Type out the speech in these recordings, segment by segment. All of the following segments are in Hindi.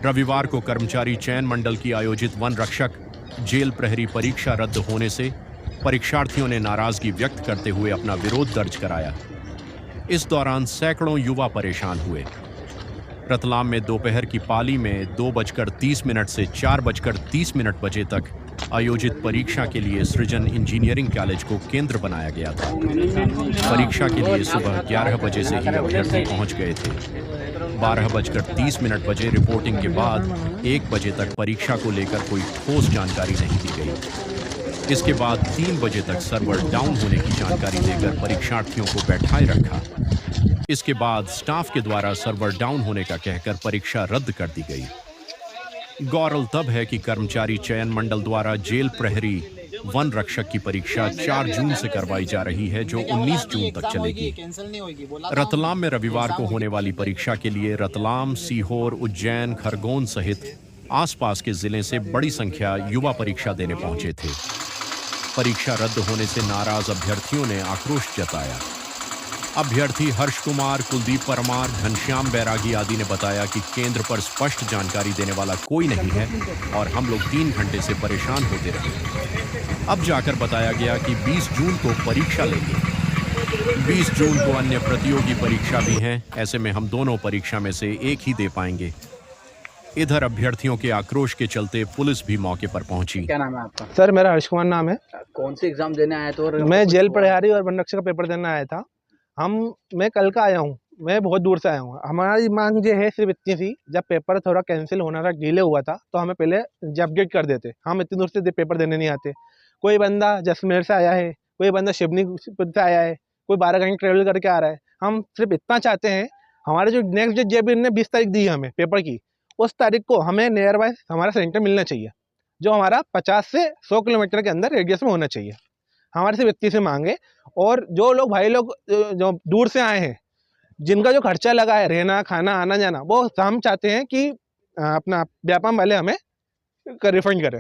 रविवार को कर्मचारी चयन मंडल की आयोजित वन रक्षक जेल प्रहरी परीक्षा रद्द होने से परीक्षार्थियों ने नाराजगी व्यक्त करते हुए अपना विरोध दर्ज कराया। इस दौरान सैकड़ों युवा परेशान हुए। रतलाम में दोपहर की पाली में 2:30 से 4:30 बजे तक आयोजित परीक्षा के लिए सृजन इंजीनियरिंग कॉलेज को केंद्र बनाया गया था। परीक्षा के लिए सुबह 11 बजे से ही अभ्यर्थी पहुंच गए थे। 12:30 बजे रिपोर्टिंग के बाद 1 बजे तक परीक्षा को लेकर कोई ठोस जानकारी नहीं दी गई। इसके बाद 3 बजे तक सर्वर डाउन होने की जानकारी देकर परीक्षार्थियों को बैठाए रखा। इसके बाद स्टाफ के द्वारा सर्वर डाउन होने का कहकर परीक्षा रद्द कर दी गई। गौरव तब है कि कर्मचारी चयन मंडल द्वारा जेल प्रहरी वन रक्षक की परीक्षा 4 जून से करवाई जा रही है, जो 19 जून तक चलेगी। रतलाम में रविवार को होने वाली परीक्षा के लिए रतलाम, सीहोर, उज्जैन, खरगोन सहित आसपास के जिले से बड़ी संख्या युवा परीक्षा देने पहुंचे थे। परीक्षा रद्द होने से नाराज अभ्यर्थियों ने आक्रोश जताया। अभ्यर्थी हर्ष कुमार, कुलदीप परमार, घनश्याम बैरागी आदि ने बताया कि केंद्र पर स्पष्ट जानकारी देने वाला कोई नहीं है और हम लोग 3 घंटे से परेशान होते रहे। अब जाकर बताया गया कि 20 जून को परीक्षा लेंगे। 20 जून को अन्य प्रतियोगी परीक्षा भी हैं, ऐसे में हम दोनों परीक्षा में से एक ही दे पाएंगे। इधर अभ्यर्थियों के आक्रोश के चलते पुलिस भी मौके पर पहुंची। क्या नाम है आपका? सर, मेरा हर्ष कुमार नाम है। कौन से एग्जाम देने आए थे? और मैं जेल प्रहरी और वन रक्षक का पेपर देने आया था। मैं कल का आया हूँ, मैं बहुत दूर से आया हूँ। हमारी मांग ये है सिर्फ इतनी सी, जब पेपर थोड़ा कैंसिल होना था, डिले हुआ था, तो हमें पहले अपडेट कर देते। हम इतनी दूर से पेपर देने नहीं आते। कोई बंदा जैसलमेर से आया है, कोई बंदा शिवनीपुर से आया है, कोई 12 घंटे ट्रेवल करके आ रहा है। हम सिर्फ इतना चाहते हैं, हमारे जो नेक्स्ट डेट जब इन्होंने 20 तारीख दी है हमें पेपर की, उस तारीख को हमें नियर बाय हमारा सेंटर मिलना चाहिए, जो हमारा 50 से 100 किलोमीटर के अंदर रेडियस में होना चाहिए। हमारे सिर्फ इतनी से मांगे। और जो लोग भाई लोग जो दूर से आए हैं, जिनका जो खर्चा लगा है, रहना, खाना, आना जाना, वो हम चाहते हैं कि अपना व्यापार वाले हमें रिफंड करें,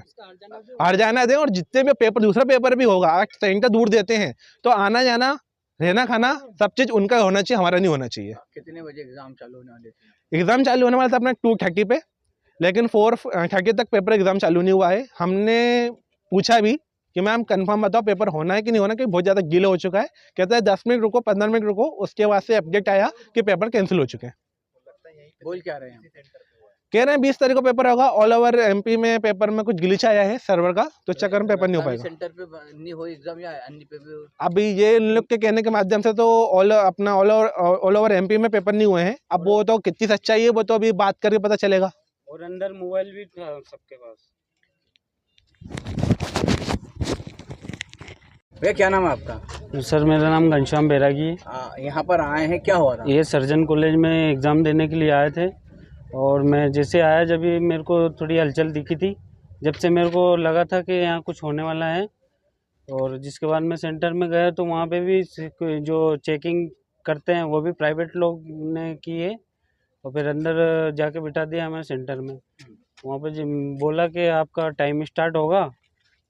हर्जाना दें। और जितने भी पेपर, दूसरा पेपर भी होगा, सेंटर दूर देते हैं तो आना जाना, रहना, खाना, सब चीज़ उनका होना चाहिए, हमारा नहीं होना चाहिए। कितने बजे एग्जाम चालू होने वाले थे? एग्ज़ाम चालू होने वाला था अपना 2:30 पे, लेकिन 4:30 तक पेपर एग्ज़ाम चालू नहीं हुआ है। हमने पूछा भी कि मैम कंफर्म बताओ पेपर होना है कि नहीं होना, कि बहुत ज़्यादा डिले हो चुका है। कहता है 10 मिनट रुको, 15 मिनट रुको। उसके बाद से अपडेट आया कि पेपर कैंसिल हो चुके हैं। बोल क्या रहे हैं? कह रहे हैं 20 तारीख को पेपर होगा। ऑल ओवर एमपी में पेपर में कुछ ग्लिच आया है सर्वर का, तो चक्कर में पेपर नहीं हो पाएगा। सेंटर पे नहीं हो एग्जाम या अन्य पे भी? अभी ये इन लोग के कहने के माध्यम से तो ऑल ओवर एमपी में पेपर नहीं हुए हैं। अब वो तो कितनी सच्चाई है, वो तो अभी बात करके पता चलेगा। और अंदर मोबाइल भी था सबके पास। भैया क्या नाम है आपका? सर, मेरा नाम घनश्याम बैरागी है। यहाँ पर आए हैं, क्या हुआ था? ये सर्जन कॉलेज में एग्ज़ाम देने के लिए आए थे और मैं जैसे आया, जब भी मेरे को थोड़ी हलचल दिखी थी, जब से मेरे को लगा था कि यहाँ कुछ होने वाला है। और जिसके बाद मैं सेंटर में गया तो वहाँ पे भी जो चेकिंग करते हैं वो भी प्राइवेट लोग ने की है। और फिर अंदर जाके बिठा दिया हमें सेंटर में। वहाँ पे बोला कि आपका टाइम स्टार्ट होगा,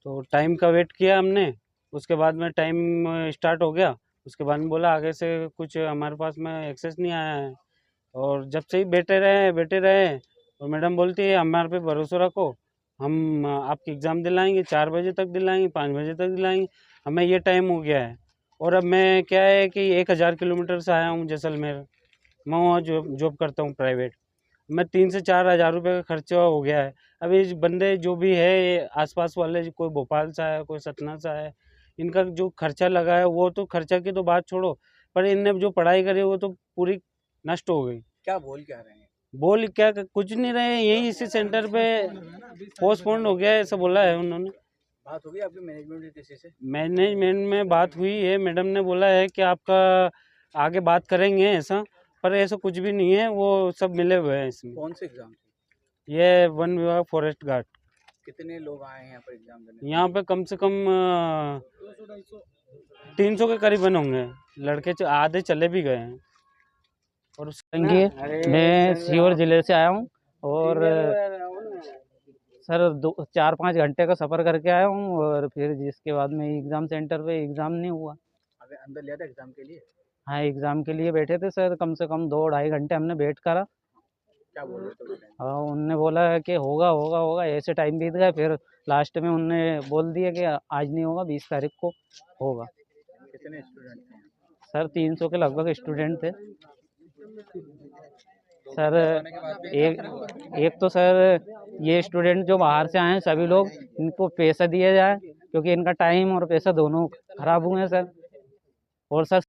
तो टाइम का वेट किया हमने। उसके बाद में टाइम स्टार्ट हो गया। उसके बाद में बोला आगे से कुछ हमारे पास में एक्सेस नहीं आया है। और जब से ही बैठे रहे और मैडम बोलती है हमारे पे भरोसा रखो, हम आपकी एग्ज़ाम दिलाएंगे, 4 बजे तक दिलाएंगे, 5 बजे तक दिलाएंगे। हमें ये टाइम हो गया है। और अब मैं क्या है कि 1000 किलोमीटर से आया हूँ जैसलमेर। मैं वहाँ जॉब करता हूँ प्राइवेट। मैं 3 से 4 हज़ार रुपये का खर्चा हो गया है। अभी इस बंदे जो भी है ये आसपास वाले, कोई भोपाल से है, कोई सतना से है, इनका जो खर्चा लगा है, वो तो खर्चा की तो बात छोड़ो, पर इनने जो पढ़ाई करी वो तो पूरी नष्ट हो गई। क्या बोल क्या रहे हैं? बोल क्या, कुछ नहीं रहे, यही इसी सेंटर पे पोस्टपोन हो गया है, ऐसा बोला है उन्होंने। बात होगी आपकी मैनेजमेंट किसी से? मैनेजमेंट में बात हुई है, मैडम ने बोला है कि आपका आगे बात करेंगे ऐसा, पर ऐसा कुछ भी नहीं है, वो सब मिले हुए हैं इसमें। कौन से एग्जाम थे? ये वन विभाग फॉरेस्ट गार्ड। कितने लोग आए हैं यहाँ पर एग्जाम देने? यहाँ पे कम से कम 300 के करीबन होंगे लड़के, आधे चले भी गए हैं। और मैं सीहोर जिले से आया हूँ और सर 4-5 घंटे का सफ़र करके आया हूँ। और फिर जिसके बाद में एग्ज़ाम सेंटर पे एग्ज़ाम नहीं हुआ। अबे अंदर लिया था एग्जाम के लिए? हाँ, एग्ज़ाम के लिए बैठे थे सर, कम से कम 2-2.5 घंटे हमने वेट करा। क्या बोल रहे थे उस टाइम? हाँ, उनने बोला कि होगा होगा होगा, ऐसे टाइम बीत गया, फिर लास्ट में उनने बोल दिया कि आज नहीं होगा, 20 तारीख को होगा। कितने स्टूडेंट थे? सर 300 के लगभग स्टूडेंट थे सर। एक तो सर ये स्टूडेंट जो बाहर से आए हैं सभी लोग, इनको पैसा दिया जाए, क्योंकि इनका टाइम और पैसा दोनों खराब हुए हैं सर। और सर